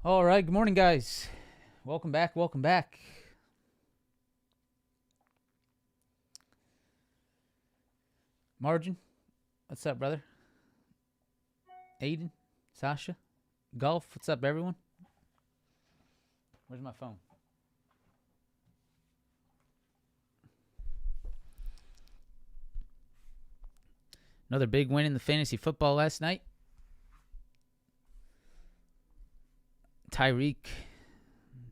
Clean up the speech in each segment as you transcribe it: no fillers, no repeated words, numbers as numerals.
All right, good morning, guys. Welcome back. Welcome back. Margin, what's up, brother? Aiden, Sasha, Golf, what's up, everyone? Where's my phone? Another big win in the fantasy football last night. Tyreek,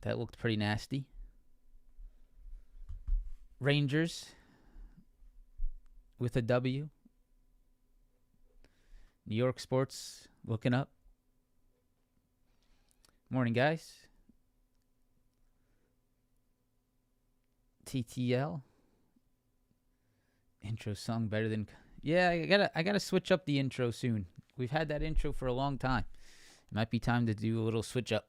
that looked pretty nasty. Rangers with a W. New York sports looking up. Morning, guys. TTL. Intro song better than... Yeah, I gotta switch up the intro soon. We've had that intro for a long time. It might be time to do a little switch up.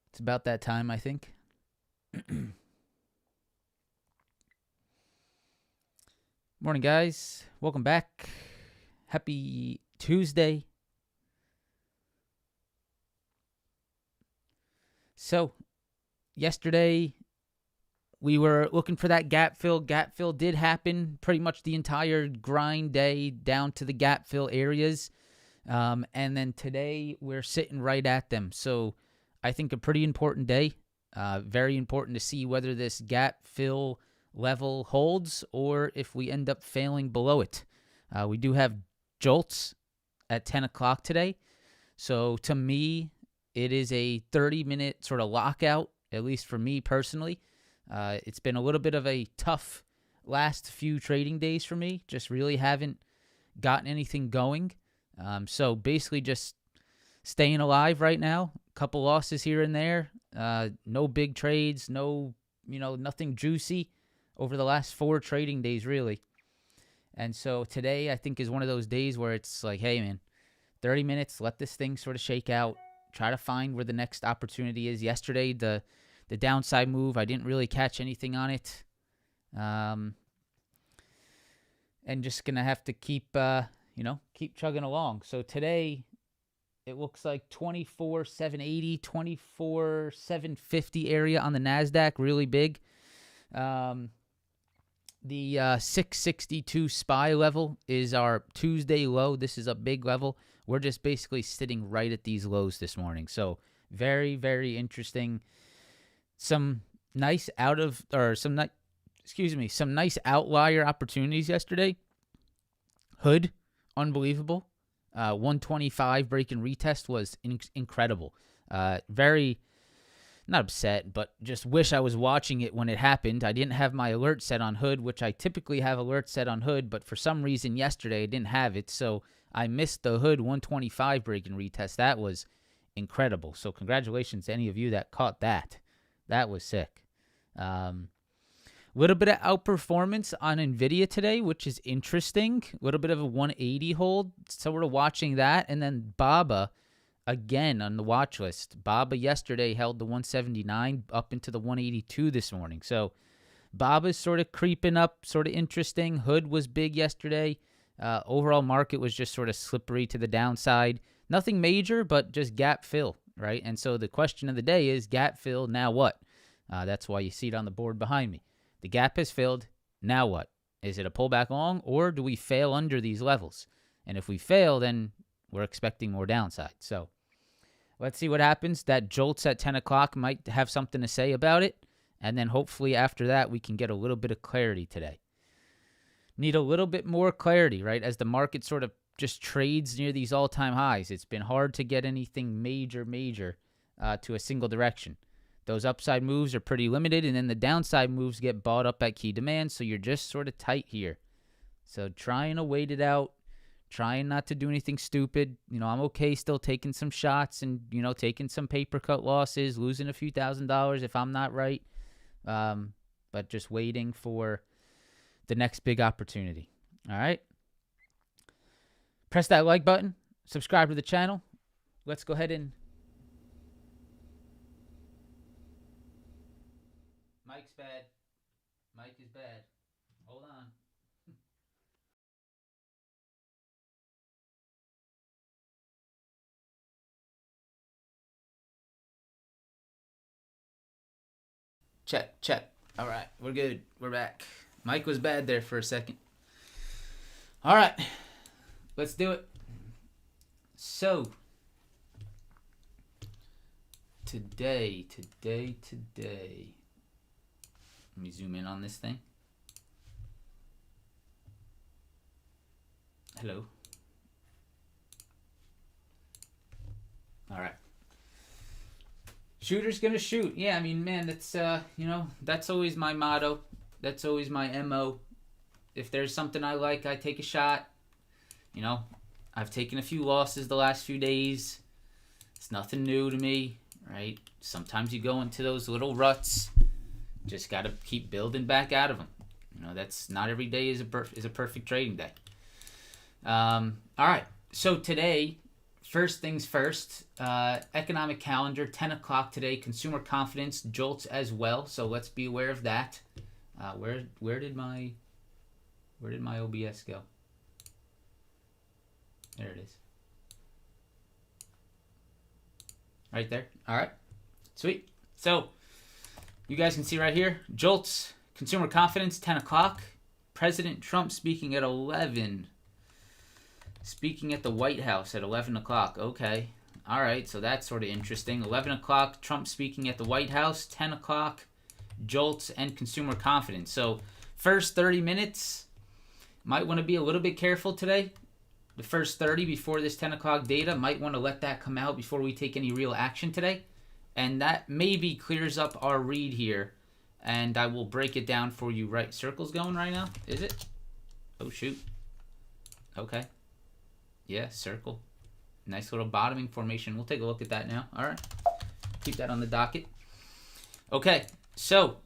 It's about that time, I think. Morning, guys. Welcome back. Happy Tuesday. So, yesterday, we were looking for that gap fill. Gap fill did happen pretty much the entire grind day down to the gap fill areas. And then today, we're sitting right at them. So, I think a pretty important day. Very important to see whether this gap fill level holds or if we end up failing below it. We do have jolts at 10 o'clock today. So to me, it is a 30-minute sort of lockout, at least for me personally. It's been a little bit of a tough last few trading days for me. Just really haven't gotten anything going. So basically just staying alive right now. A couple losses here and there. No big trades. No, nothing juicy over the last 4 trading days, really. And so today, I think, is one of those days where it's like, hey, man, 30 minutes, let this thing sort of shake out. Try to find where the next opportunity is. Yesterday, the downside move, I didn't really catch anything on it. And just going to have to keep chugging along. So today, it looks like 24,780, 24,750 area on the NASDAQ, really big. The 662 SPY level is our Tuesday low. This is a big level. We're just basically sitting right at these lows this morning. So very, very interesting. Some nice nice outlier opportunities yesterday. Hood, unbelievable. 125 break and retest was incredible. Very... not upset, but just wish I was watching it when it happened. I didn't have my alert set on Hood, which I typically have alert set on Hood, but for some reason yesterday I didn't have it, so I missed the Hood 125 break and retest. That was incredible. So congratulations to any of you that caught that. That was sick. Little bit of outperformance on Nvidia today, which is interesting. A little bit of a 180 hold, so we're watching that. And then BABA, again, on the watch list. BABA yesterday held the 179 up into the 182 this morning. So BABA's sort of creeping up, sort of interesting. Hood was big yesterday. Overall market was just sort of slippery to the downside. Nothing major, but just gap fill, right? And so the question of the day is gap fill, now what? That's why you see it on the board behind me. The gap has filled, now what? Is it a pullback long, or do we fail under these levels? And if we fail, then we're expecting more downside. So let's see what happens. That jolts at 10 o'clock might have something to say about it. And then hopefully after that, we can get a little bit of clarity today. Need a little bit more clarity, right? As the market sort of just trades near these all-time highs. It's been hard to get anything major to a single direction. Those upside moves are pretty limited, and then the downside moves get bought up at key demand, so you're just sort of tight here. So trying to wait it out. Trying not to do anything stupid. I'm okay still taking some shots and, taking some paper cut losses, losing a few $1,000s if I'm not right. But just waiting for the next big opportunity. All right. Press that like button. Subscribe to the channel. Let's go ahead and... Mike's bad. Mike is bad. Hold on. Check, check. All right, we're good. We're back. Mike was bad there for a second. All right, let's do it. So, today. Let me zoom in on this thing. Hello. All right. Shooter's gonna shoot. Yeah, I mean, man, that's that's always my motto. That's always my MO. If there's something I like, I take a shot. I've taken a few losses the last few days. It's nothing new to me, right? Sometimes you go into those little ruts. Just got to keep building back out of them. That's not every day is a perfect trading day. All right. So today, first things first, economic calendar, 10 o'clock today, consumer confidence jolts as well. So let's be aware of that. Where did my OBS go? There it is. Right there. All right. Sweet. So you guys can see right here, jolts, consumer confidence, 10 o'clock. President Trump speaking at 11. Speaking at the White House at 11 o'clock. Okay. All right. So that's sort of interesting. 11 o'clock, Trump speaking at the White House. 10 o'clock, jolts and consumer confidence. So first 30 minutes, might want to be a little bit careful today. The first 30 before this 10 o'clock data, might want to let that come out before we take any real action today. And that maybe clears up our read here. And I will break it down for you. Right, circle's going right now? Is it? Oh, shoot. Okay. Yeah, circle. Nice little bottoming formation. We'll take a look at that now. All right. Keep that on the docket. Okay, so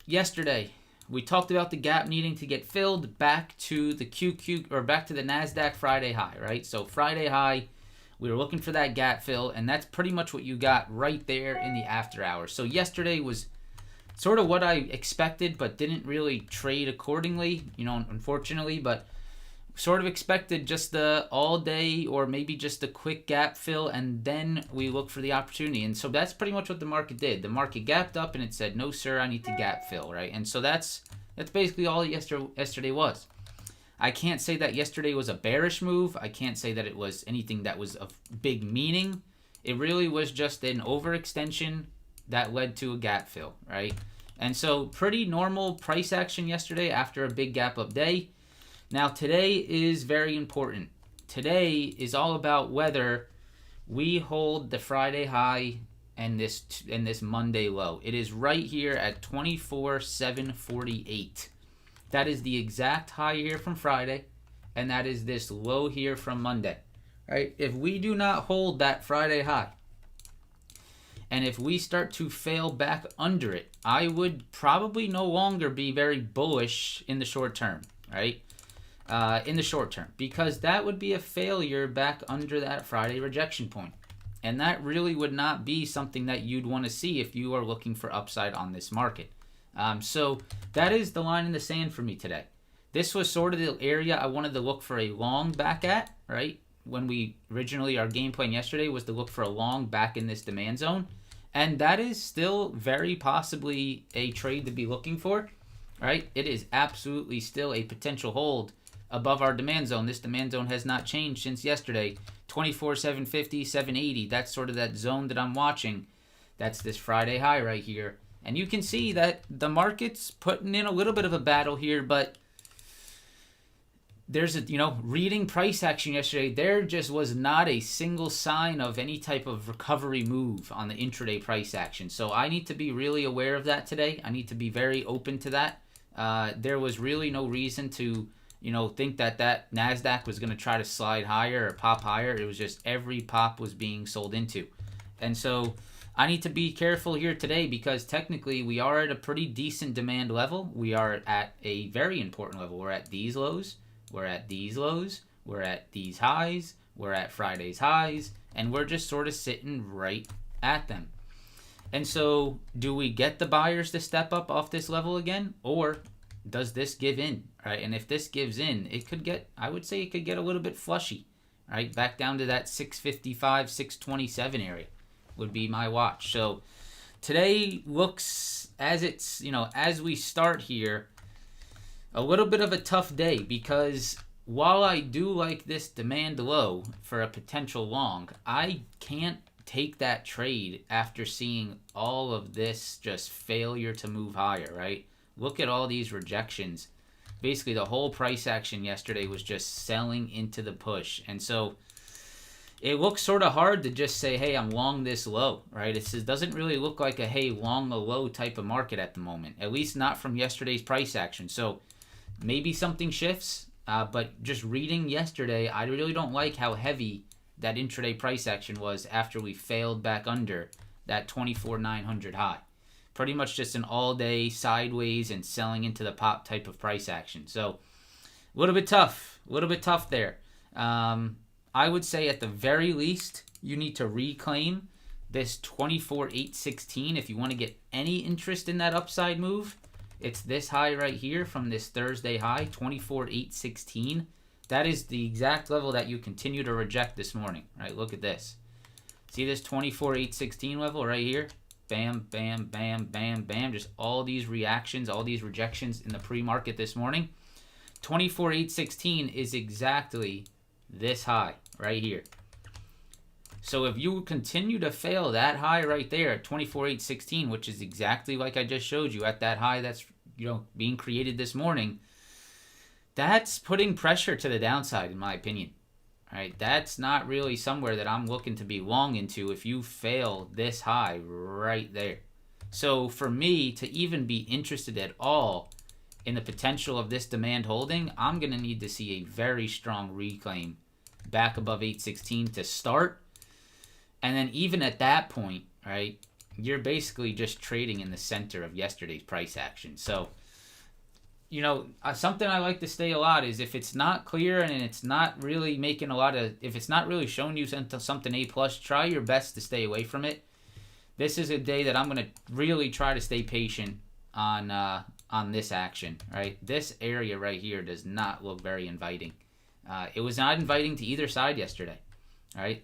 yesterday we talked about the gap needing to get filled back to the QQ or back to the NASDAQ Friday high, right? So Friday high, we were looking for that gap fill, and that's pretty much what you got right there in the after hours. So yesterday was sort of what I expected, but didn't really trade accordingly, unfortunately, but sort of expected just the all day or maybe just a quick gap fill, and then we look for the opportunity. And so that's pretty much what the market did. The market gapped up and it said, no sir, I need to gap fill, right? And so that's basically all yesterday was. I can't say that yesterday was a bearish move. I can't say that it was anything that was of big meaning. It really was just an overextension that led to a gap fill, right? And so pretty normal price action yesterday after a big gap up day. Now today is very important. Today is all about whether we hold the Friday high and this Monday low. It is right here at 24,748. That is the exact high here from Friday, and that is this low here from Monday. Right? If we do not hold that Friday high, and if we start to fail back under it, I would probably no longer be very bullish in the short term, right? In the short term, because that would be a failure back under that Friday rejection point. And that really would not be something that you'd want to see if you are looking for upside on this market. So that is the line in the sand for me today. This was sort of the area I wanted to look for a long back at, right? When we originally, our game plan yesterday was to look for a long back in this demand zone. And that is still very possibly a trade to be looking for, right? It is absolutely still a potential hold above our demand zone. This demand zone has not changed since yesterday. 24,750, 780. That's sort of that zone that I'm watching. That's this Friday high right here. And you can see that the market's putting in a little bit of a battle here, but there's a, reading price action yesterday, there just was not a single sign of any type of recovery move on the intraday price action. So I need to be really aware of that today. I need to be very open to that. There was really no reason to think that NASDAQ was going to try to slide higher or pop higher. It was just every pop was being sold into. And so I need to be careful here today because technically we are at a pretty decent demand level. We are at a very important level. We're at these lows. We're at these lows. We're at these highs. We're at Friday's highs. And we're just sort of sitting right at them. And so do we get the buyers to step up off this level again? Or does this give in, right? And if this gives in, it could get, I would say it could get a little bit flushy, right? Back down to that 655, 627 area would be my watch. So today looks, as it's, as we start here, a little bit of a tough day, because while I do like this demand low for a potential long, I can't take that trade after seeing all of this just failure to move higher, right? Look at all these rejections. Basically, the whole price action yesterday was just selling into the push. And so it looks sort of hard to just say, hey, I'm long this low, right? It doesn't really look like a, hey, long a low type of market at the moment, at least not from yesterday's price action. So maybe something shifts, but just reading yesterday, I really don't like how heavy that intraday price action was after we failed back under that 24,900 high. Pretty much just an all-day sideways and selling into the pop type of price action. So a little bit tough there. I would say at the very least, you need to reclaim this 24,816 if you want to get any interest in that upside move. It's this high right here from this Thursday high, 24,816. That is the exact level that you continue to reject this morning, right? Look at this. See this 24,816 level right here? Bam, bam, bam, bam, bam. Just all these reactions, all these rejections in the pre-market this morning. 24,816 is exactly this high right here. So if you continue to fail that high right there at 24,816, which is exactly like I just showed you at that high that's being created this morning, that's putting pressure to the downside, in my opinion. All right, that's not really somewhere that I'm looking to be long into if you fail this high right there. So for me to even be interested at all in the potential of this demand holding, I'm going to need to see a very strong reclaim back above 816 to start. And then even at that point, right, you're basically just trading in the center of yesterday's price action. So something I like to say a lot is if it's not clear and it's not really making if it's not really showing you something A+, try your best to stay away from it. This is a day that I'm going to really try to stay patient on this action, right? This area right here does not look very inviting. It was not inviting to either side yesterday, right?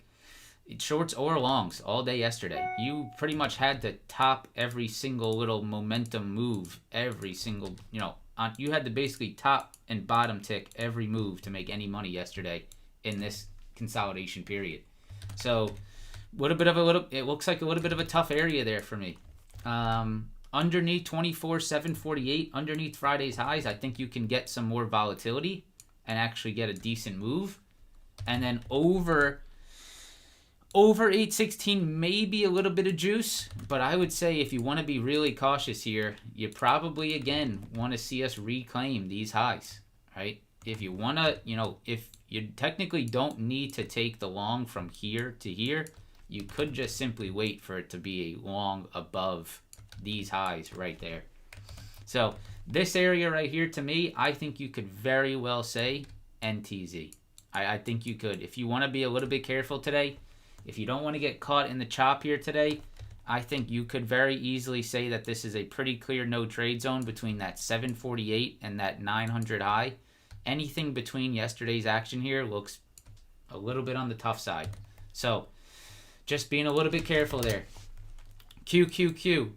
Shorts or longs all day yesterday. You pretty much had to top every single little momentum move, every single, you had to basically top and bottom tick every move to make any money yesterday in this consolidation period. So it looks like a little bit of a tough area there for me. Underneath 24,748, underneath Friday's highs, I think you can get some more volatility and actually get a decent move. And then over 816, maybe a little bit of juice, but I would say if you want to be really cautious here, you probably, again, want to see us reclaim these highs, right? If you want to, if you technically don't need to take the long from here to here, you could just simply wait for it to be a long above these highs right there. So this area right here, to me, I think you could very well say NTZ. I think you could. If you want to be a little bit careful today, if you don't want to get caught in the chop here today, I think you could very easily say that this is a pretty clear no trade zone between that 748 and that 900 high. Anything between yesterday's action here looks a little bit on the tough side. So just being a little bit careful there. QQQ.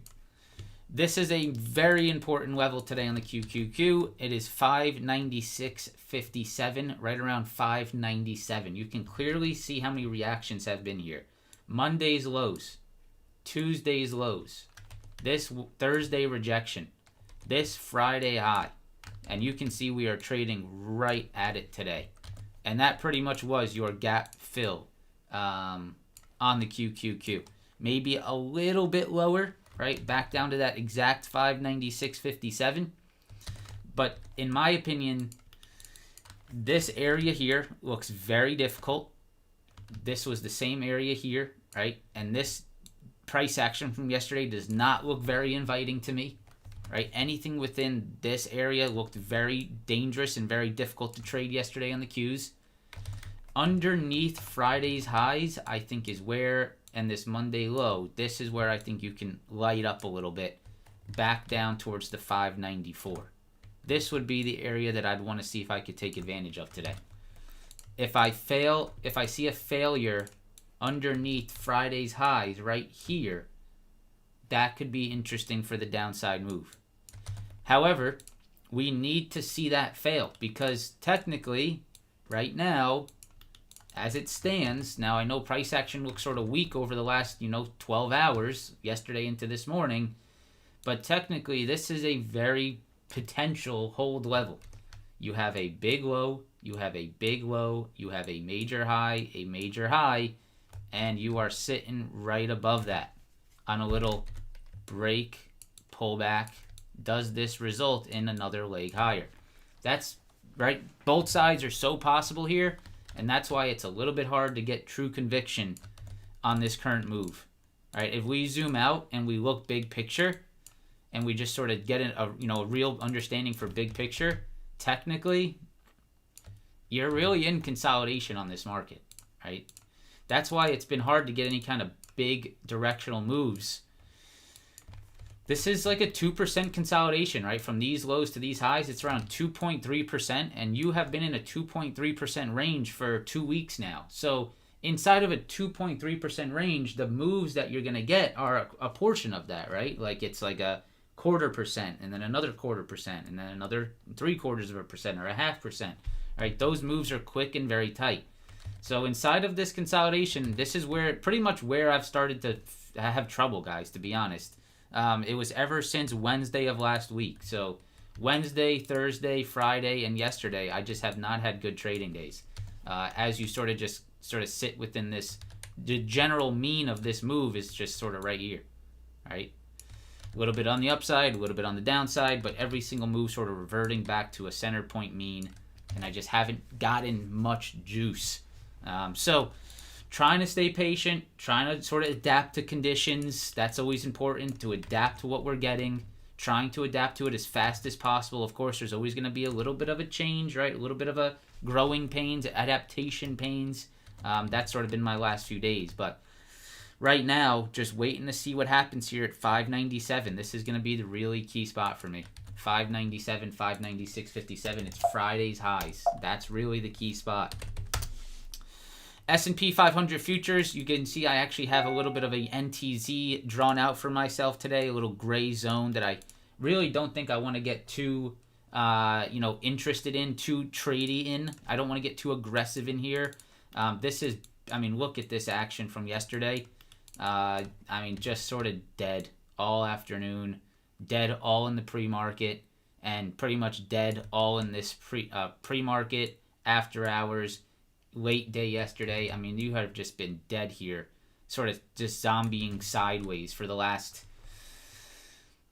This is a very important level today on the QQQ. It is 596.57, right around 597. You can clearly see how many reactions have been here. Monday's lows, Tuesday's lows, this Thursday rejection, this Friday high. And you can see we are trading right at it today. And that pretty much was your gap fill on the QQQ. Maybe a little bit lower, right? Back down to that exact 596.57. But in my opinion, this area here looks very difficult. This was the same area here, right? And this price action from yesterday does not look very inviting to me, right? Anything within this area looked very dangerous and very difficult to trade yesterday on the Qs. Underneath Friday's highs, I think is where, and this Monday low, this is where I think you can light up a little bit, back down towards the 594. This would be the area that I'd want to see if I could take advantage of today. If I see a failure underneath Friday's highs right here, that could be interesting for the downside move. However, we need to see that fail because technically, right now, as it stands, now I know price action looks sort of weak over the last, 12 hours, yesterday into this morning, but technically this is a very potential hold level. You have a big low, you have a big low, you have a major high, and you are sitting right above that on a little break, pullback. Does this result in another leg higher? That's right. Both sides are so possible here, and that's why it's a little bit hard to get true conviction on this current move. All right, if we zoom out and we look big picture, and we just sort of get a real understanding for big picture, technically, you're really in consolidation on this market, right? That's why it's been hard to get any kind of big directional moves. This is like a 2% consolidation, right? From these lows to these highs, it's around 2.3%, and you have been in a 2.3% range for 2 weeks now. So inside of a 2.3% range, the moves that you're going to get are a portion of that, right? Like it's like a 0.25%, and then another 0.25%, and then another 0.75% or a 0.5%, right? Those moves are quick and very tight. So inside of this consolidation, this is where pretty much where I've started to have trouble, guys, to be honest. It was ever since Wednesday of last week. So Wednesday, Thursday, Friday, and yesterday, I just have not had good trading days. As you sort of sit within this, the general mean of this move is just sort of right here, right? A little bit on the upside, a little bit on the downside, but every single move sort of reverting back to a center point mean, and I just haven't gotten much juice. So trying to stay patient, trying to sort of adapt to conditions. That's always important, to adapt to what we're getting, trying to adapt to it as fast as possible. Of course, there's always going to be a little bit of a change, right? A little bit of a growing pains, adaptation pains. That's sort of been my last few days. But right now, just waiting to see what happens here at 597. This is going to be the really key spot for me. 597, 596.57. It's Friday's highs. That's really the key spot. S&P 500 futures, you can see I actually have a little bit of a NTZ drawn out for myself today, a little gray zone that I really don't think I want to get too, interested in, too tradey in. I don't want to get too aggressive in here. Look at this action from yesterday. Just sort of dead all afternoon, dead all in the pre-market, and pretty much dead all in this pre-market, after hours, late day yesterday. You have just been dead here, sort of just zombieing sideways for the last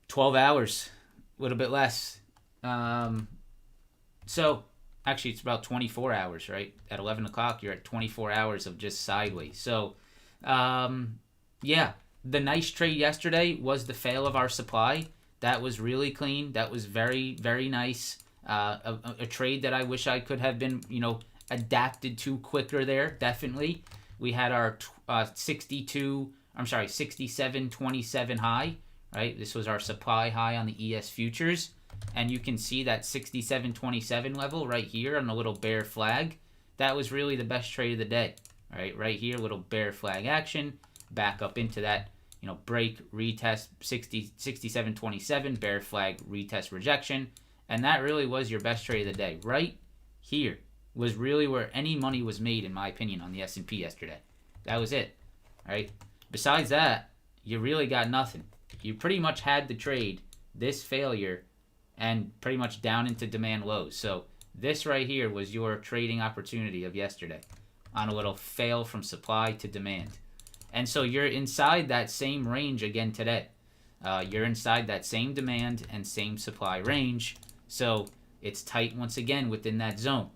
12 hours, a little bit less. So actually it's about 24 hours, right? At 11 o'clock, you're at 24 hours of just sideways. So, the nice trade yesterday was the fail of our supply. That was really clean. That was very, very nice. A trade that I wish I could have been, adapted to quicker there, definitely. We had our 67.27 high, right? This was our supply high on the ES futures. And you can see that 67.27 level right here on the little bear flag. That was really the best trade of the day, right? Right here, little bear flag action, back up into that, break, retest, 67.27, bear flag, retest, rejection. And that really was your best trade of the day. Right here was really where any money was made, in my opinion, on the S&P yesterday. That was it, right? Besides that, you really got nothing. You pretty much had the trade, this failure, and pretty much down into demand lows. So this right here was your trading opportunity of yesterday on a little fail from supply to demand. And so you're inside that same range again today. You're inside that same demand and same supply range. So it's tight once again within that zone.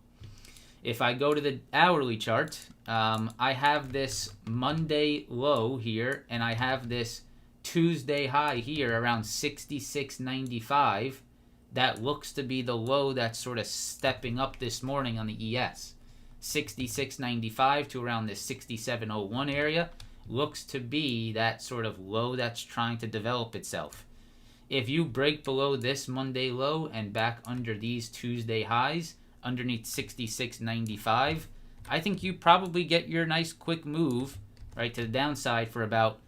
If I go to the hourly chart, I have this Monday low here, and I have this Tuesday high here around 66.95. That looks to be the low that's sort of stepping up this morning on the ES. 66.95 to around this 67.01 area looks to be that sort of low that's trying to develop itself. If you break below this Monday low and back under these Tuesday highs, underneath 66.95, I think you probably get your nice quick move right to the downside for about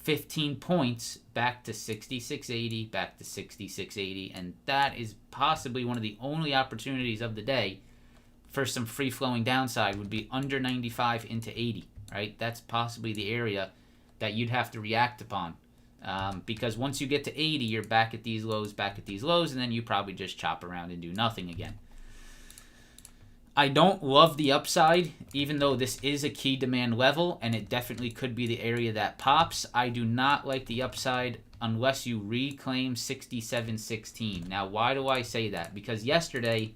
15 points back to 66.80, back to 66.80, and that is possibly one of the only opportunities of the day for some free-flowing downside would be under 95 into 80, right? That's possibly the area that you'd have to react upon. Because once you get to 80, you're back at these lows, and then you probably just chop around and do nothing again. I don't love the upside, even though this is a key demand level, and it definitely could be the area that pops. I do not like the upside unless you reclaim 67.16. Now, why do I say that? Because yesterday,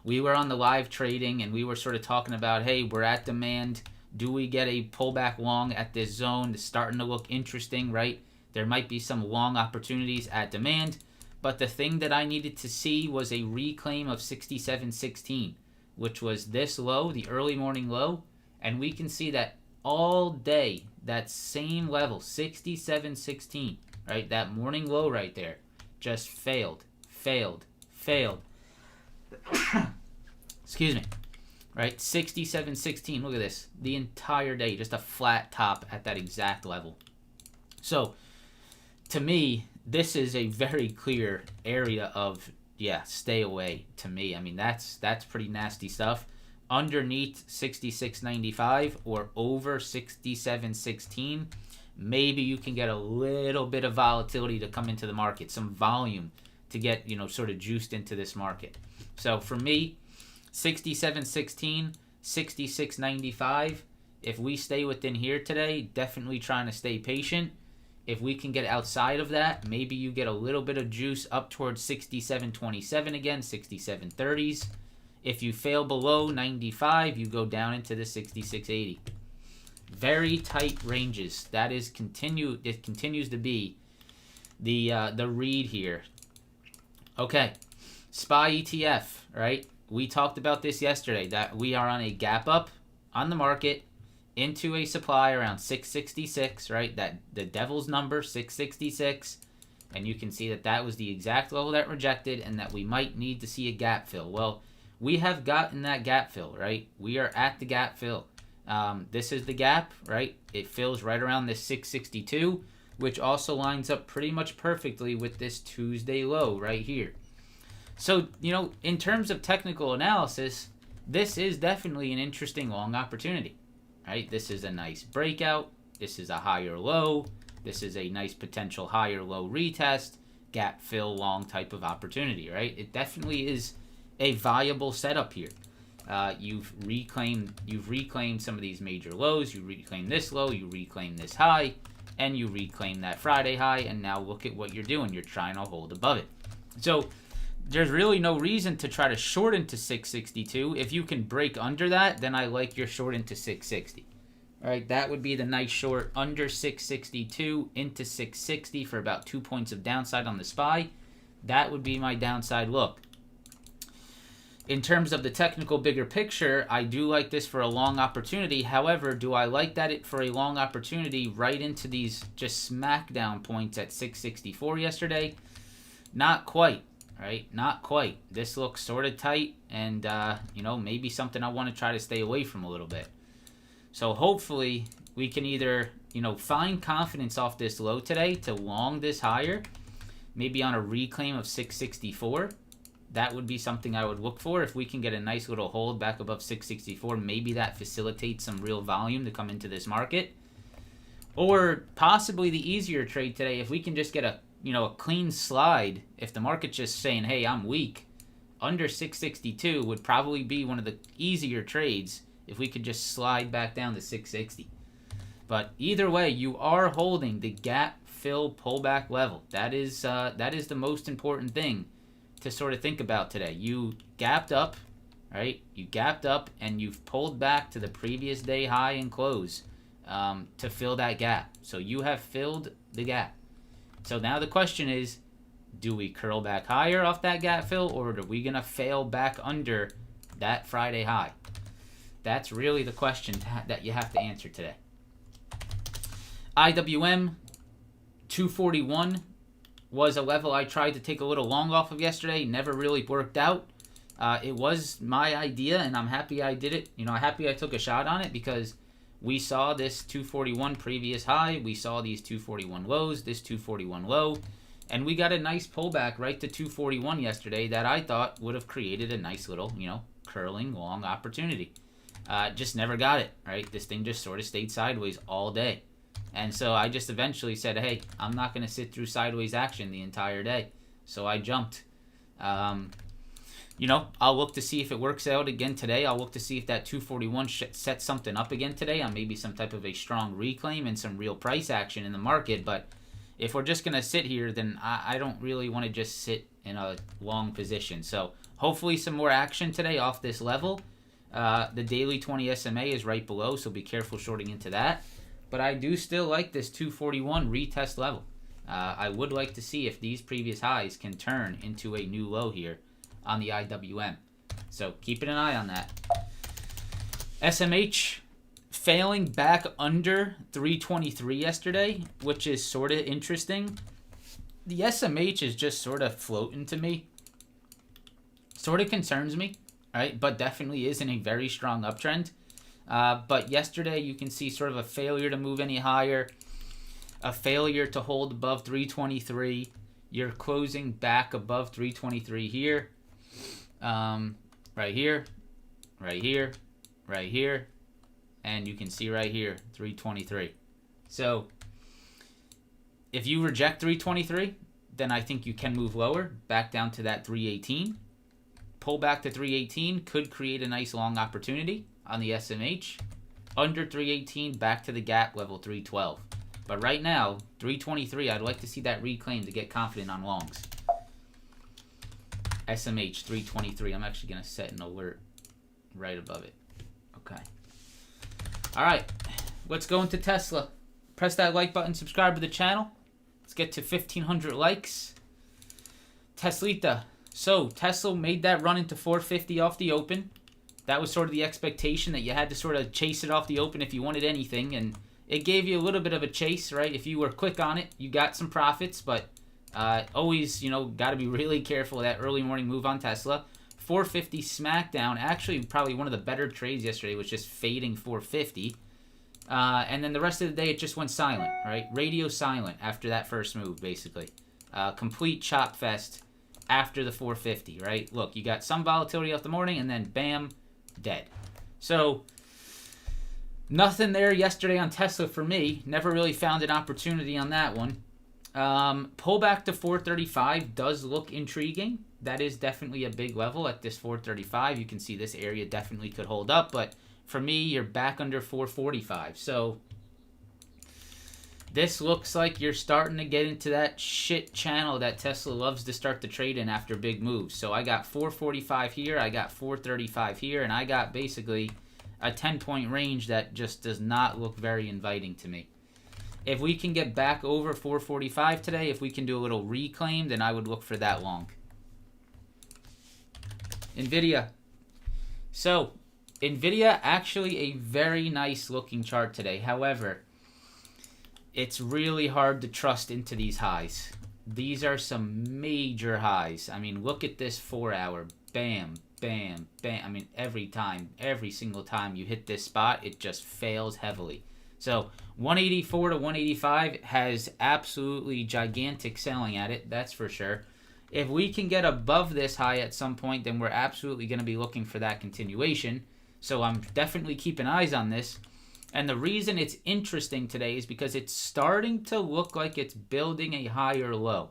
we were on the live trading, and we were sort of talking about, hey, we're at demand. Do we get a pullback long at this zone? It's starting to look interesting, right? There might be some long opportunities at demand. But the thing that I needed to see was a reclaim of 67.16, which was this low, the early morning low. And we can see that all day, that same level, 67.16, right? That morning low right there just failed. Excuse me. Right, 67.16. Look at this. The entire day, just a flat top at that exact level. So, to me, this is a very clear area of stay away. To me, I mean that's pretty nasty stuff. Underneath 66.95 or over 67.16, maybe you can get a little bit of volatility to come into the market, some volume to get sort of juiced into this market. So for me, 67.16, 66.95. If we stay within here today, definitely trying to stay patient. If we can get outside of that, maybe you get a little bit of juice up towards 67.27 again, 67.30s. If you fail below 95, you go down into the 66.80. Very tight ranges. That is it continues to be the read here. Okay, SPY ETF, right? We talked about this yesterday, that we are on a gap up on the market into a supply around 666, right? That the devil's number, 666. And you can see that that was the exact level that rejected and that we might need to see a gap fill. Well, we have gotten that gap fill, right? We are at the gap fill. This is the gap, right? It fills right around this 662, which also lines up pretty much perfectly with this Tuesday low right here. So, in terms of technical analysis, this is definitely an interesting long opportunity, right? This is a nice breakout. This is a higher low. This is a nice potential higher low retest, gap fill long type of opportunity, right? It definitely is a viable setup here. You've reclaimed some of these major lows. You reclaim this low. You reclaim this high, and you reclaim that Friday high. And now look at what you're doing. You're trying to hold above it. So there's really no reason to try to short into 662. If you can break under that, then I like your short into 660. All right, that would be the nice short under 662 into 660 for about 2 points of downside on the SPY. That would be my downside look. In terms of the technical bigger picture, I do like this for a long opportunity. However, do I like that for a long opportunity right into these just smackdown points at 664 yesterday? Not quite. Right? Not quite. This looks sort of tight and, maybe something I want to try to stay away from a little bit. So hopefully we can either, find confidence off this low today to long this higher, maybe on a reclaim of 664. That would be something I would look for. If we can get a nice little hold back above 664, maybe that facilitates some real volume to come into this market. Or possibly the easier trade today, if we can just get a clean slide. If the market's just saying, hey, I'm weak, under 662 would probably be one of the easier trades if we could just slide back down to 660. But either way, you are holding the gap fill pullback level. That is the most important thing to sort of think about today. You gapped up, right? You gapped up and you've pulled back to the previous day high and close to fill that gap. So you have filled the gap. So now the question is, do we curl back higher off that gap fill, or are we going to fail back under that Friday high? That's really the question that you have to answer today. IWM 241 was a level I tried to take a little long off of yesterday. Never really worked out. It was my idea, and I'm happy I did it. I'm happy I took a shot on it because we saw this 241 previous high. We saw these 241 lows, this 241 low. And we got a nice pullback right to 241 yesterday that I thought would have created a nice little, curling long opportunity. Just never got it, right? This thing just sort of stayed sideways all day. And so I just eventually said, hey, I'm not going to sit through sideways action the entire day. So I jumped. I'll look to see if it works out again today. I'll look to see if that 241 sets something up again today on maybe some type of a strong reclaim and some real price action in the market. But if we're just going to sit here, then I don't really want to just sit in a long position. So hopefully some more action today off this level. The daily 20 SMA is right below, so be careful shorting into that. But I do still like this 241 retest level. I would like to see if these previous highs can turn into a new low here on the IWM. So keeping an eye on that. SMH failing back under 323 yesterday, which is sort of interesting. The SMH is just sort of floating to me. Sort of concerns me, right? But definitely is in a very strong uptrend. But yesterday you can see sort of a failure to move any higher, a failure to hold above 323. You're closing back above 323 here, right here, right here, right here, and you can see right here 323. So if you reject 323, then I think you can move lower, back down to that 318. Pull back to 318 could create a nice long opportunity on the SMH. Under 318, back to the gap level 312. But right now, 323, I'd like to see that reclaim to get confident on longs. SMH 323. I'm actually going to set an alert right above it. Okay. All right. Let's go into Tesla. Press that like button, subscribe to the channel. Let's get to 1,500 likes. Teslita. So Tesla made that run into 450 off the open. That was sort of the expectation, that you had to sort of chase it off the open if you wanted anything. And it gave you a little bit of a chase, right? If you were quick on it, you got some profits. But always, got to be really careful of that early morning move on Tesla. 450 smackdown. Actually, probably one of the better trades yesterday was just fading 450. And then the rest of the day, it just went silent, right? Radio silent after that first move, basically. Complete chop fest after the 450, right? Look, you got some volatility off the morning, and then bam, dead. So nothing there yesterday on Tesla for me. Never really found an opportunity on that one. Pull back to 435 does look intriguing. That is definitely a big level at this 435. You can see this area definitely could hold up, but for me, you're back under 445. So this looks like you're starting to get into that shit channel that Tesla loves to start to trade in after big moves. So I got 445 here, I got 435 here, and I got basically a 10-point range that just does not look very inviting to me. If we can get back over 445 today, if we can do a little reclaim, then I would look for that long. Nvidia. So Nvidia, actually a very nice looking chart today. However, it's really hard to trust into these highs. These are some major highs. I mean, look at this 4 hour. Bam, bam, bam. I mean, every single time you hit this spot, it just fails heavily. So 184 to 185 has absolutely gigantic selling at it. That's for sure. If we can get above this high at some point, then we're absolutely going to be looking for that continuation. So I'm definitely keeping eyes on this. And the reason it's interesting today is because it's starting to look like it's building a higher low.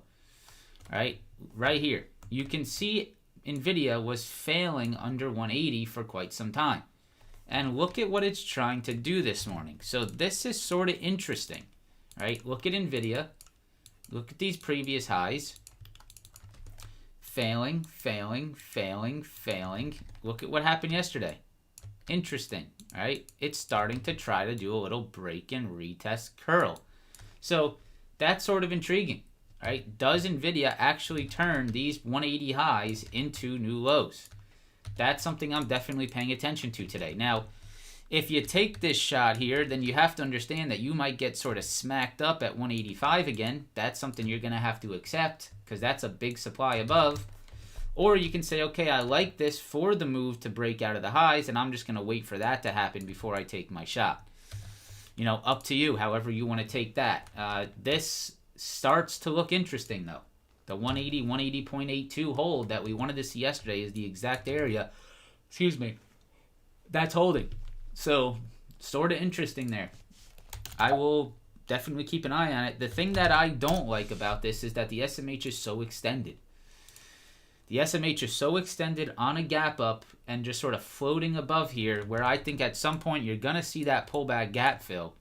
Right here. You can see Nvidia was failing under 180 for quite some time. And look at what it's trying to do this morning. So this is sort of interesting. Right? Look at Nvidia. Look at these previous highs. Failing, failing, failing, failing. Look at what happened yesterday. Interesting, right? It's starting to try to do a little break and retest curl. So that's sort of intriguing, right? Does Nvidia actually turn these 180 highs into new lows? That's something I'm definitely paying attention to today. Now, if you take this shot here, then you have to understand that you might get sort of smacked up at 185 again. That's something you're going to have to accept because that's a big supply above. Or you can say, okay, I like this for the move to break out of the highs, and I'm just going to wait for that to happen before I take my shot. up to you, however you want to take that. This starts to look interesting, though. The 180, 180.82 hold that we wanted to see yesterday is the exact area, that's holding. So, sort of interesting there. I will definitely keep an eye on it. The thing that I don't like about this is that the SMH is so extended. The SMH is so extended on a gap up and just sort of floating above here, where I think at some point you're going to see that pullback gap fill.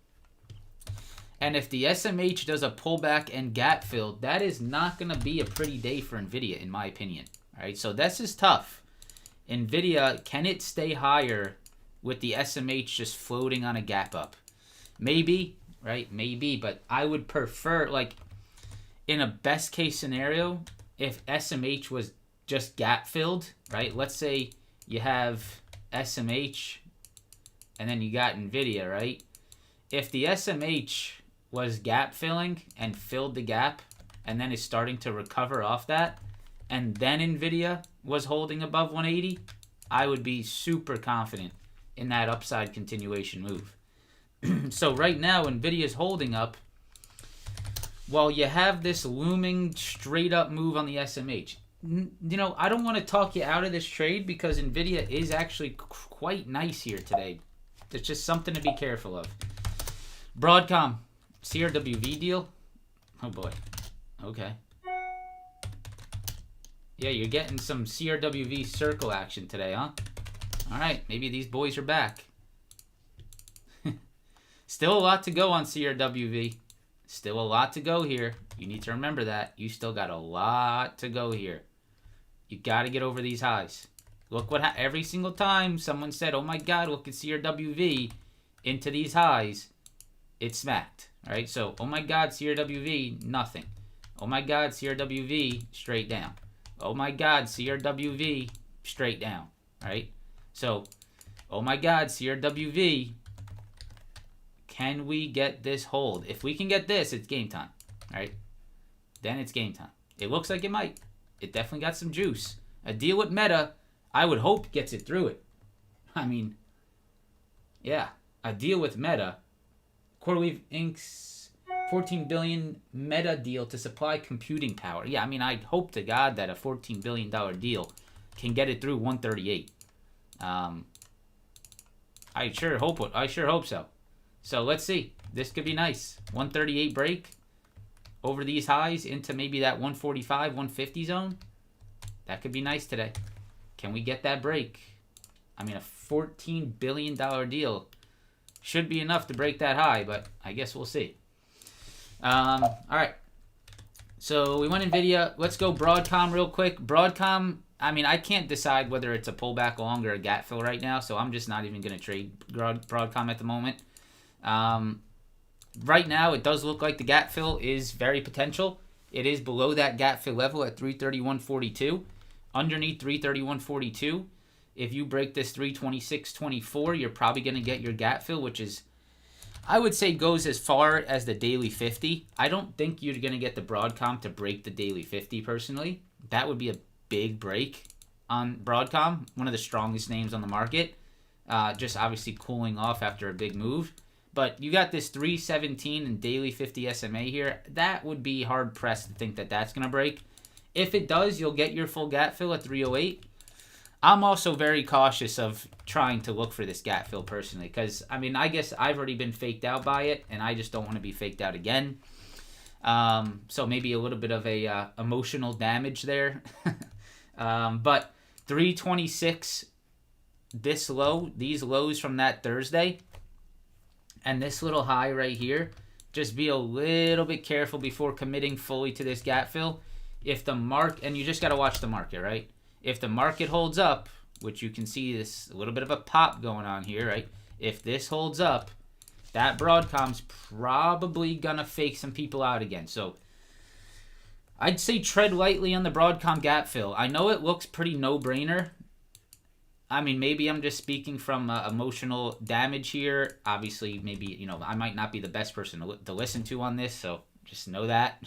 And if the SMH does a pullback and gap fill, that is not going to be a pretty day for Nvidia, in my opinion. All right, so this is tough. Nvidia, can it stay higher with the SMH just floating on a gap up? Maybe, right? Maybe, but I would prefer, like, in a best case scenario, if SMH was just gap filled, right? Let's say you have SMH and then you got Nvidia, right? If the SMH was gap filling and filled the gap and then is starting to recover off that, and then Nvidia was holding above 180, I would be super confident in that upside continuation move. So right now, Nvidia is holding up while you have this looming straight up move on the SMH. I don't want to talk you out of this trade because Nvidia is actually quite nice here today. It's just something to be careful of. Broadcom, CRWV deal. Oh boy. Okay. Yeah, you're getting some CRWV circle action today, huh? All right, maybe these boys are back. Still a lot to go on CRWV. Still a lot to go here. You need to remember that. You still got a lot to go here. You got to get over these highs. Look what every single time someone said, oh my God, look at CRWV into these highs, it smacked. All right, so, oh my God, CRWV, nothing. Oh my God, CRWV, straight down. Oh my God, CRWV, straight down. All right, so, oh my God, CRWV, can we get this hold? If we can get this, it's game time. All right, then it's game time. It looks like it might. It definitely got some juice. A deal with Meta, I would hope gets it through it. I mean, yeah, a deal with Meta. CoreWeave Inc.'s $14 billion Meta deal to supply computing power. Yeah, I mean, I hope to God that a $14 billion deal can get it through 138. I sure hope so. So let's see. This could be nice. 138 break over these highs into maybe that 145, 150 zone. That could be nice today. Can we get that break? I mean, a $14 billion deal should be enough to break that high, but I guess we'll see. All right. So we went Nvidia. Let's go Broadcom real quick. Broadcom, I mean, I can't decide whether it's a pullback along or a gap fill right now, so I'm just not even going to trade Broadcom at the moment. Right now, it does look like the gap fill is very potential. It is below that gap fill level at 331.42. Underneath 331.42, if you break this 326.24, you're probably going to get your gap fill, which is, I would say, goes as far as the daily 50. I don't think you're going to get the Broadcom to break the daily 50 personally. That would be a big break on Broadcom, one of the strongest names on the market. Just obviously cooling off after a big move. But you got this 317 and daily 50 SMA here. That would be hard pressed to think that that's going to break. If it does, you'll get your full gap fill at 308. I'm also very cautious of trying to look for this gap fill personally because, I mean, I guess I've already been faked out by it, and I just don't want to be faked out again. So maybe a little bit of a emotional damage there. But 326, this low, these lows from that Thursday, and this little high right here, just be a little bit careful before committing fully to this gap fill. If the market, and you just got to watch the market, right? If the market holds up, which you can see this a little bit of a pop going on here, right? If this holds up, that Broadcom's probably going to fake some people out again. So I'd say tread lightly on the Broadcom gap fill. I know it looks pretty no-brainer. I mean, maybe I'm just speaking from emotional damage here. Obviously, maybe, I might not be the best person to listen to on this, so just know that.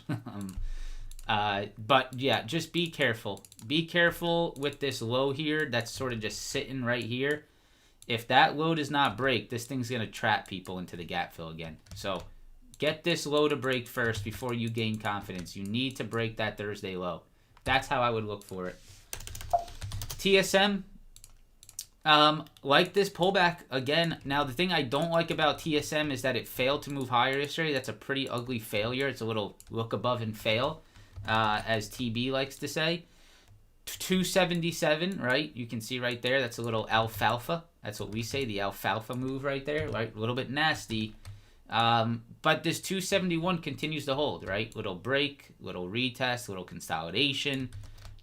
But yeah, just be careful. Be careful with this low here that's sort of just sitting right here. If that low does not break, this thing's going to trap people into the gap fill again. So get this low to break first before you gain confidence. You need to break that Thursday low. That's how I would look for it. TSM, like this pullback again. Now, the thing I don't like about TSM is that it failed to move higher yesterday. That's a pretty ugly failure. It's a little look above and fail, as TB likes to say. 277, right? You can see right there. That's a little alfalfa. That's what we say, the alfalfa move right there, right? A little bit nasty. But this 271 continues to hold, right? Little break, little retest, little consolidation.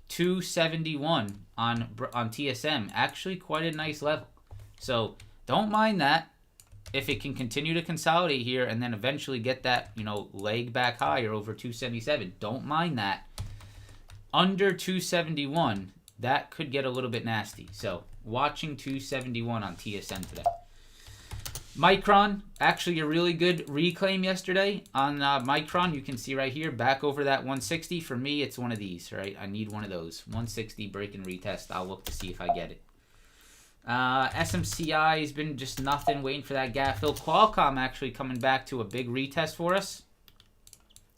271 on TSM, actually quite a nice level. So don't mind that. If it can continue to consolidate here and then eventually get that, leg back higher over 277, don't mind that. Under 271, that could get a little bit nasty. So watching 271 on TSM today. Micron, actually a really good reclaim yesterday on Micron. You can see right here, back over that 160. For me, it's one of these, right? I need one of those. 160 break and retest. I'll look to see if I get it. SMCI has been just nothing, waiting for that gap fill. Qualcomm actually coming back to a big retest for us.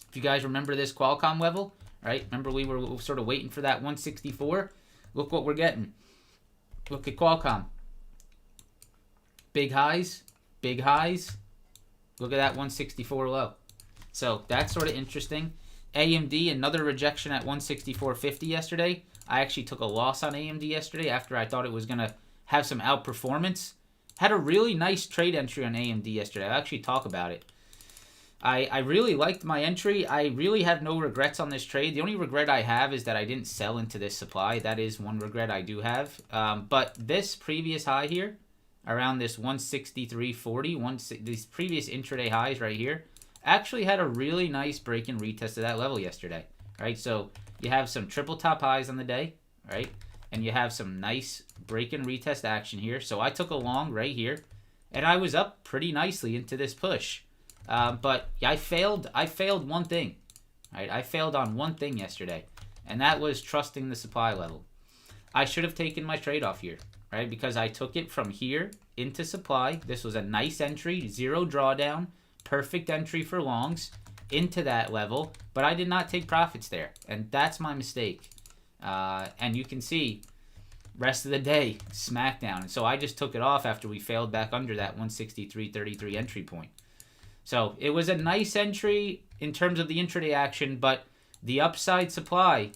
If you guys remember this Qualcomm level, right? Remember we were sort of waiting for that 164? Look what we're getting. Look at Qualcomm. Big highs. Big highs. Look at that 164 low. So that's sort of interesting. AMD, another rejection at 164.50 yesterday. I actually took a loss on AMD yesterday after I thought it was going to have some outperformance. Had a really nice trade entry on AMD yesterday. I'll actually talk about it. I really liked my entry. I really have no regrets on this trade. The only regret I have is that I didn't sell into this supply. That is one regret I do have. But this previous high here, around this 163.40, these previous intraday highs right here, actually had a really nice break and retest of that level yesterday, right? So you have some triple top highs on the day, right? And you have some nice break and retest action here. So I took a long right here, and I was up pretty nicely into this push. But I failed one thing, right? I failed on one thing yesterday, and that was trusting the supply level. I should have taken my trade off here, right? Because I took it from here into supply. This was a nice entry, zero drawdown, perfect entry for longs into that level, but I did not take profits there, and that's my mistake. And you can see rest of the day smackdown. So I just took it off after we failed back under that 163.33 entry point. So it was a nice entry in terms of the intraday action, but the upside supply,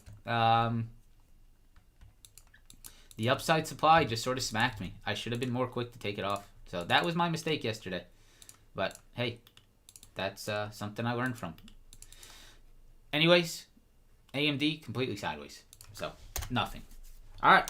just sort of smacked me. I should have been more quick to take it off. So that was my mistake yesterday. But hey, that's something I learned from. Anyways, AMD completely sideways. So nothing. All right.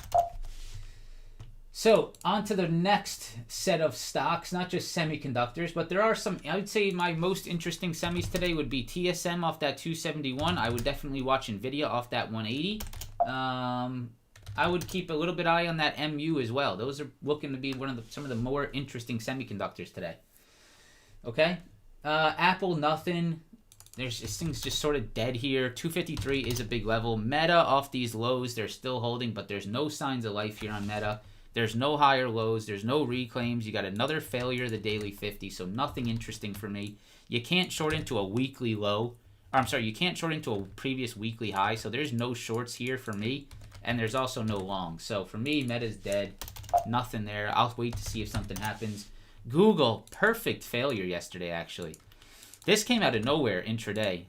So on to the next set of stocks, not just semiconductors, but there are some, I would say my most interesting semis today would be TSM off that 271. I would definitely watch Nvidia off that 180. I would keep a little bit eye on that MU as well. Those are looking to be some of the more interesting semiconductors today. Okay. Apple, nothing. This thing's just sort of dead here. 253 is a big level. Meta off these lows, they're still holding, but there's no signs of life here on Meta. There's no higher lows. There's no reclaims. You got another failure of the daily 50, so nothing interesting for me. You can't short into a weekly low. Or I'm sorry, you can't short into a previous weekly high, so there's no shorts here for me, and there's also no longs. So for me, Meta's dead. Nothing there. I'll wait to see if something happens. Google, perfect failure yesterday, actually. This came out of nowhere intraday.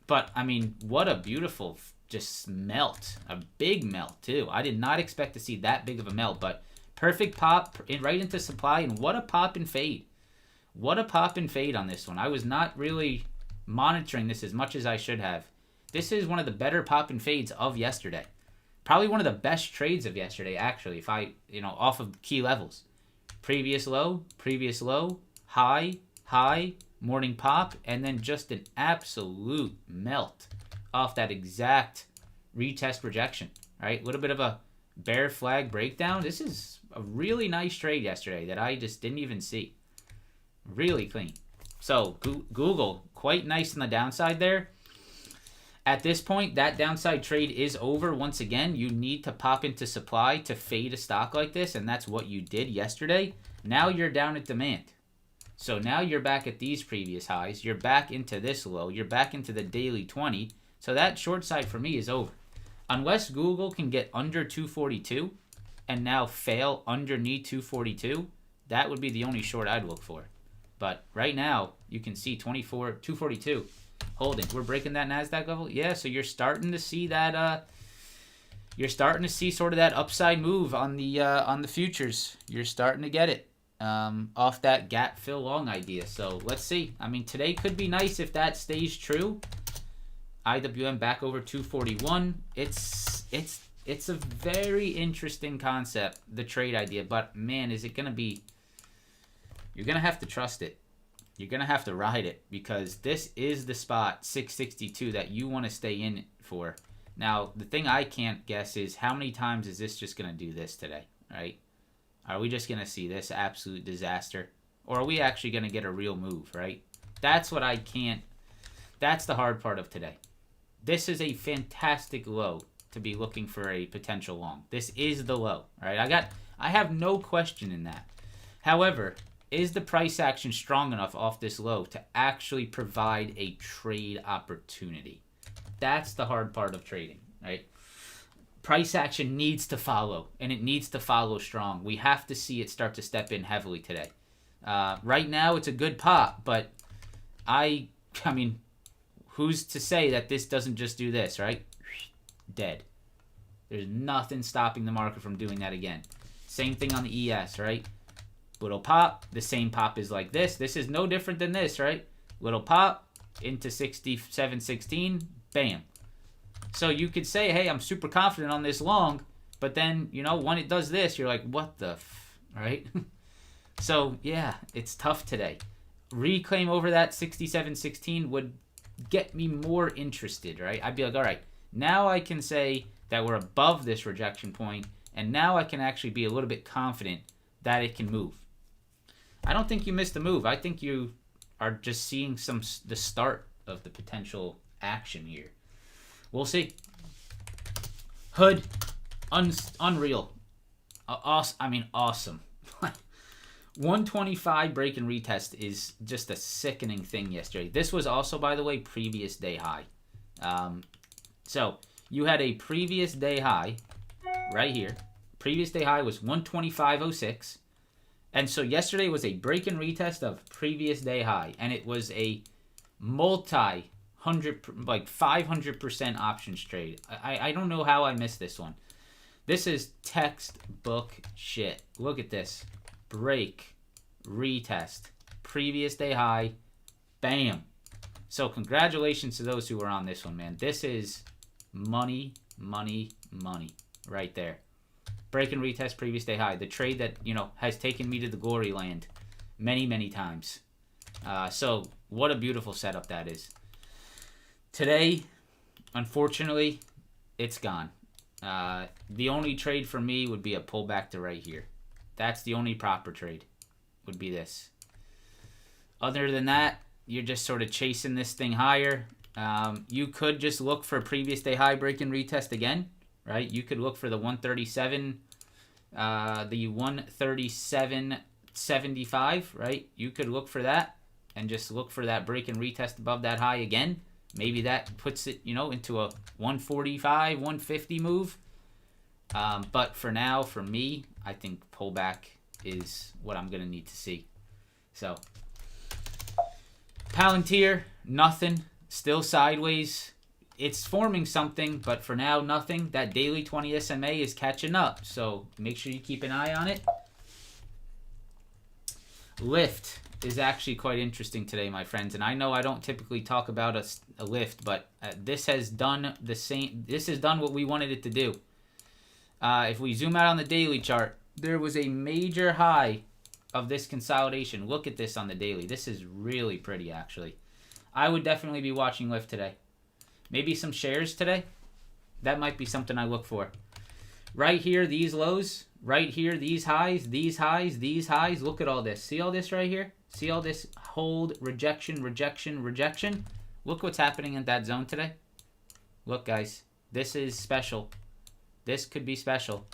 But, I mean, what a beautiful just melt. A big melt, too. I did not expect to see that big of a melt, but perfect pop right into supply, and what a pop and fade. What a pop and fade on this one. I was not really monitoring this as much as I should have. This is one of the better pop and fades of yesterday. Probably one of the best trades of yesterday, actually, if I, off of key levels. Previous low, high, morning pop, and then just an absolute melt off that exact retest rejection, right? A little bit of a bear flag breakdown. This is a really nice trade yesterday that I just didn't even see. Really clean. So Google, quite nice on the downside there. At this point, that downside trade is over. Once again, you need to pop into supply to fade a stock like this, and that's what you did yesterday. Now you're down at demand. So now you're back at these previous highs. You're back into this low. You're back into the daily 20. So that short side for me is over. Unless Google can get under 242 and now fail underneath 242, that would be the only short I'd look for. But right now, you can see 242 holding. We're breaking that NASDAQ level. Yeah, so you're starting to see that. You're starting to see sort of that upside move on the futures. You're starting to get it off that gap fill long idea. So let's see. I mean, today could be nice if that stays true. IWM back over 241. It's a very interesting concept, the trade idea. But man, is it gonna be? You're gonna have to trust it. You're going to have to ride it because this is the spot, 662, that you want to stay in for. Now, the thing I can't guess is how many times is this just going to do this today, right? Are we just going to see this absolute disaster? Or are we actually going to get a real move, right? That's what I can't. That's the hard part of today. This is a fantastic low to be looking for a potential long. This is the low, right? I have no question in that. However, is the price action strong enough off this low to actually provide a trade opportunity? That's the hard part of trading, right? Price action needs to follow, and it needs to follow strong. We have to see it start to step in heavily today. Right now, it's a good pop, but I mean, who's to say that this doesn't just do this, right? Dead. There's nothing stopping the market from doing that again. Same thing on the ES, right? Little pop, the same pop is like this. This is no different than this, right? Little pop into 67.16, bam. So you could say, hey, I'm super confident on this long, but then, you know, when it does this, you're like, what the right? So, yeah, it's tough today. Reclaim over that 67.16 would get me more interested, right? I'd be like, all right, now I can say that we're above this rejection point, and now I can actually be a little bit confident that it can move. I don't think you missed the move. I think you are just seeing the start of the potential action here. We'll see. Hood, unreal. Awesome. 125 break and retest is just a sickening thing yesterday. This was also, by the way, previous day high. So you had a previous day high right here. Previous day high was 125.06. And so yesterday was a break and retest of previous day high. And it was a 500% options trade. I don't know how I missed this one. This is textbook shit. Look at this. Break, retest, previous day high, bam. So congratulations to those who were on this one, man. This is money right there. Break and retest, previous day high. The trade that, you know, has taken me to the glory land many times. So what a beautiful setup that is. Today, unfortunately, it's gone. The only trade for me would be a pullback to right here. That's the only proper trade, would be this. Other than that, you're just sort of chasing this thing higher. You could just look for previous day high break and retest again, right? You could look for the 137, the 137.75, right? You could look for that and just look for that break and retest above that high again. Maybe that puts it, you know, into a 145, 150 move. But for now, for me, I think pullback is what I'm going to need to see. So, Palantir, nothing. Still sideways. It's forming something, but for now, nothing. That daily 20 SMA is catching up. So, make sure you keep an eye on it. Lyft is actually quite interesting today, my friends. And I know I don't typically talk about a Lyft, but this has done the same. This has done what we wanted it to do. If we zoom out on the daily chart, there was a major high of this consolidation. Look at this on the daily. This is really pretty, actually. I would definitely be watching Lyft today. Maybe some shares today. That might be something I look for. Right here, these lows. Right here, these highs, these highs, these highs. Look at all this. See all this right here? See all this hold, rejection, rejection, rejection? Look what's happening in that zone today. Look, guys. This is special. This could be special.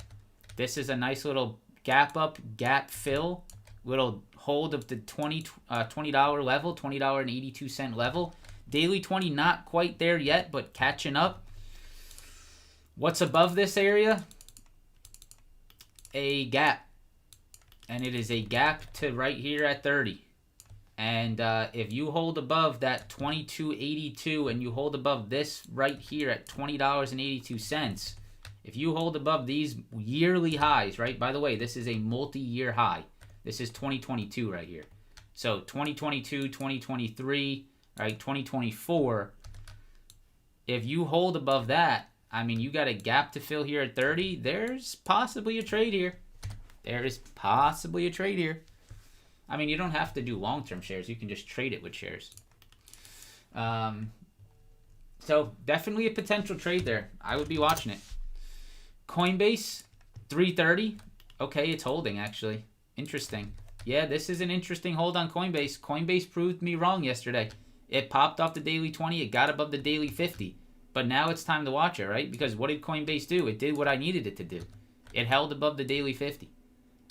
This is a nice little gap up, gap fill. Little hold of the $20 level, $20.82 level. Daily 20 not quite there yet, but catching up. What's above this area? A gap. And it is a gap to right here at 30. And if you hold above that 22.82 and you hold above this right here at $20.82, if you hold above these yearly highs, right? By the way, this is a multi-year high. This is 2022 right here. So 2022, 2023, right? 2024. If you hold above that, I mean, you got a gap to fill here at 30. There's possibly a trade here. There is possibly a trade here. I mean, you don't have to do long-term shares. You can just trade it with shares. So definitely a potential trade there. I would be watching it. Coinbase, 330. Okay, it's holding, actually. Interesting. Yeah, this is an interesting hold on Coinbase. Coinbase proved me wrong yesterday. It popped off the daily 20. It got above the daily 50. But now it's time to watch it, right? Because what did Coinbase do? It did what I needed it to do. It held above the daily 50.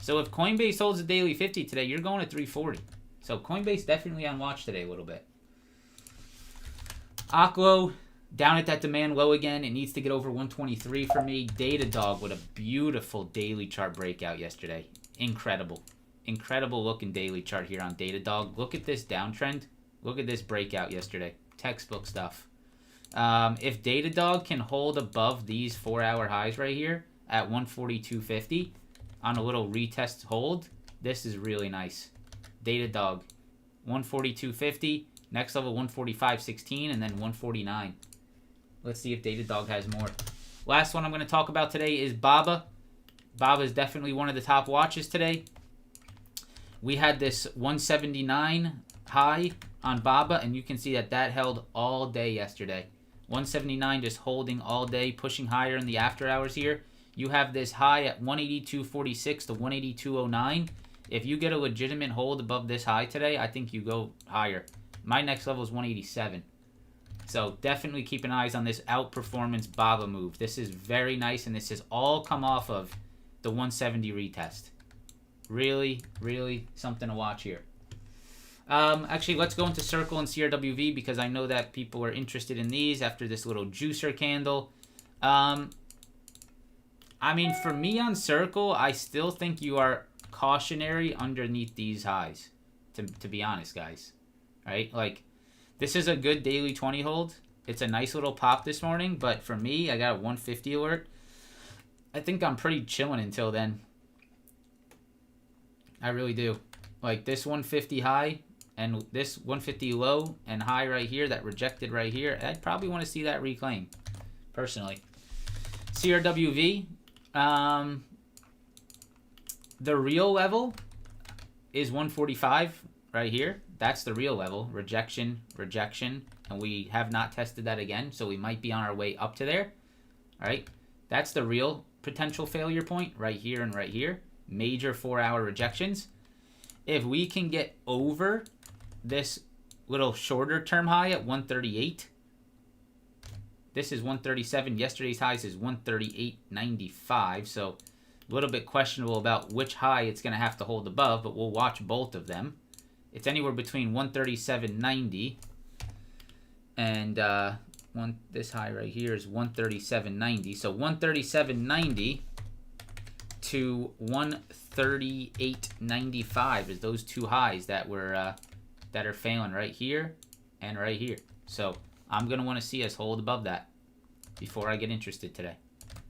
So if Coinbase holds the daily 50 today, you're going to 340. So Coinbase definitely on watch today a little bit. Oklo, down at that demand low again. It needs to get over 123 for me. Datadog with a beautiful daily chart breakout yesterday. Incredible. Incredible looking daily chart here on Datadog. Look at this downtrend. Look at this breakout yesterday. Textbook stuff. If Datadog can hold above these 4-hour highs right here at 142.50 on a little retest hold, this is really nice. Datadog, 142.50. Next level 145.16 and then 149. Let's see if Datadog has more. Last one I'm going to talk about today is Baba. Baba is definitely one of the top watches today. We had this 179 high on Baba, and you can see that that held all day yesterday. 179 just holding all day, pushing higher in the after hours here. You have this high at 182.46 to 182.09. If you get a legitimate hold above this high today, I think you go higher. My next level is 187. So definitely keep an eye on this outperformance Baba move. This is very nice, and this has all come off of the 170 retest. Really, really something to watch here. Actually, let's go into Circle and CRWV because I know that people are interested in these after this little juicer candle. I mean, for me on Circle, I still think you are cautionary underneath these highs, to be honest, guys. Right? Like, this is a good daily 20 hold. It's a nice little pop this morning, but for me, I got a 150 alert. I think I'm pretty chilling until then. I really do. Like, this 150 high and this 150 low and high right here, that rejected right here, I'd probably want to see that reclaim, personally. CRWV, the real level is 145 right here. That's the real level. Rejection, rejection, and we have not tested that again, so we might be on our way up to there. All right, that's the real potential failure point right here and right here. Major 4-hour rejections. If we can get over this little shorter term high at 138, this is 137. Yesterday's highs is 138.95, so a little bit questionable about which high it's going to have to hold above, but we'll watch both of them. It's anywhere between 137.90 and this high right here is 137.90. So 137.90 to 138.95 is those two highs that were that are failing right here and right here. So I'm gonna want to see us hold above that before I get interested today.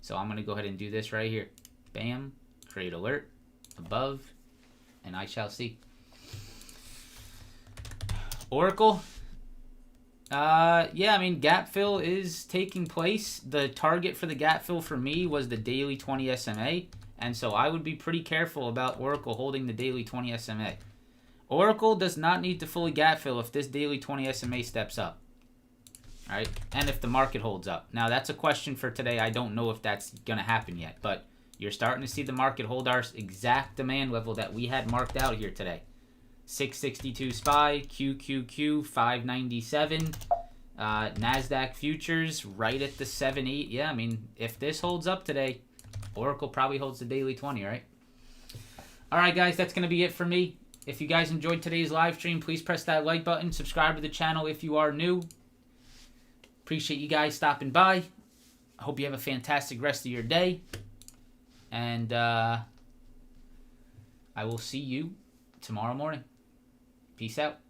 So I'm gonna go ahead and do this right here. Bam, create alert above, and I shall see. Oracle. Yeah, I mean, gap fill is taking place. The target for the gap fill for me was the daily 20 SMA, and so I would be pretty careful about Oracle holding the daily 20 SMA. Oracle does not need to fully gap fill if this daily 20 SMA steps up. All right, and if the market holds up. Now, that's a question for today. I don't know if that's going to happen yet, but you're starting to see the market hold our exact demand level that we had marked out here today. 662 SPY, QQQ, 597. NASDAQ futures right at the 7.8. Yeah, I mean, if this holds up today, Oracle probably holds the daily 20, right? All right, guys, that's going to be it for me. If you guys enjoyed today's live stream, please press that like button. Subscribe to the channel if you are new. Appreciate you guys stopping by. I hope you have a fantastic rest of your day. And I will see you tomorrow morning. Peace out.